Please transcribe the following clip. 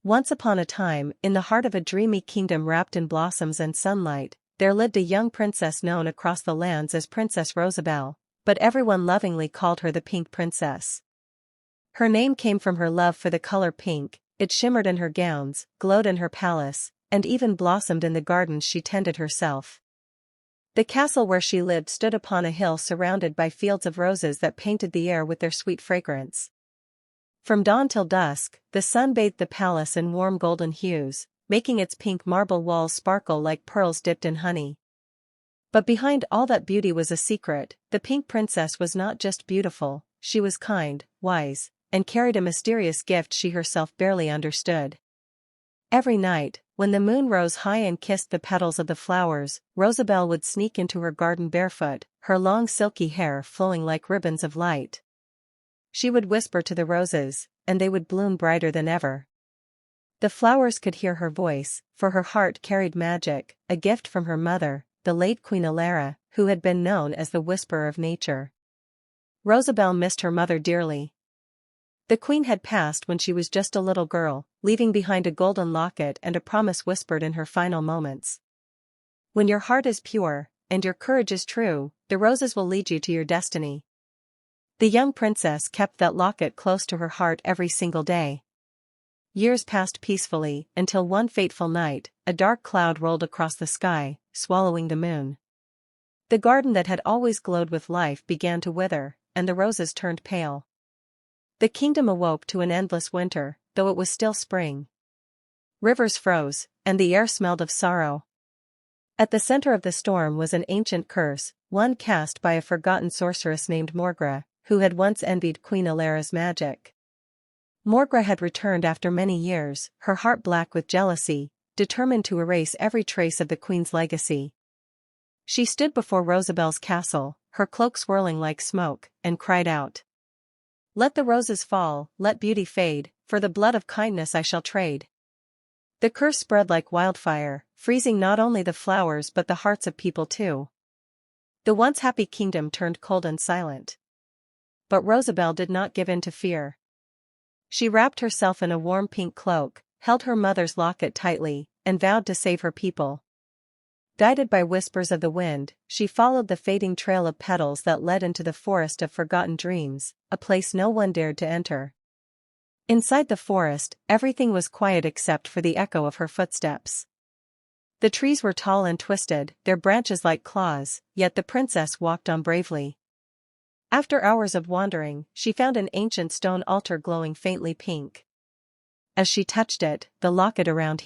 Once upon a time, in the heart of a dreamy kingdom wrapped in blossoms and sunlight, there lived a young princess known across the lands as Princess Rosabelle, but everyone lovingly called her the Pink Princess. Her name came from her love for the color pink. It shimmered in her gowns, glowed in her palace, and even blossomed in the gardens she tended herself. The castle where she lived stood upon a hill surrounded by fields of roses that painted the air with their sweet fragrance. From dawn till dusk, the sun bathed the palace in warm golden hues, making its pink marble walls sparkle like pearls dipped in honey. But behind all that beauty was a secret. The Pink Princess was not just beautiful, she was kind, wise, and carried a mysterious gift she herself barely understood. Every night, when the moon rose high and kissed the petals of the flowers, Rosabelle would sneak into her garden barefoot, her long silky hair flowing like ribbons of light. She would whisper to the roses, and they would bloom brighter than ever. The flowers could hear her voice, for her heart carried magic, a gift from her mother, the late Queen Alara, who had been known as the Whisperer of Nature. Rosabelle missed her mother dearly. The queen had passed when she was just a little girl, leaving behind a golden locket and a promise whispered in her final moments. When your heart is pure, and your courage is true, the roses will lead you to your destiny. The young princess kept that locket close to her heart every single day. Years passed peacefully, until one fateful night, a dark cloud rolled across the sky, swallowing the moon. The garden that had always glowed with life began to wither, and the roses turned pale. The kingdom awoke to an endless winter, though it was still spring. Rivers froze, and the air smelled of sorrow. At the center of the storm was an ancient curse, one cast by a forgotten sorceress named Morgra, who had once envied Queen Alara's magic. Morgra had returned after many years, her heart black with jealousy, determined to erase every trace of the queen's legacy. She stood before Rosabelle's castle, her cloak swirling like smoke, and cried out, "Let the roses fall, let beauty fade, for the blood of kindness I shall trade." The curse spread like wildfire, freezing not only the flowers but the hearts of people too. The once happy kingdom turned cold and silent. But Rosabelle did not give in to fear. She wrapped herself in a warm pink cloak, held her mother's locket tightly, and vowed to save her people. Guided by whispers of the wind, she followed the fading trail of petals that led into the forest of forgotten dreams, a place no one dared to enter. Inside the forest, everything was quiet except for the echo of her footsteps. The trees were tall and twisted, their branches like claws, yet the princess walked on bravely. After hours of wandering, she found an ancient stone altar glowing faintly pink. As she touched it, the locket around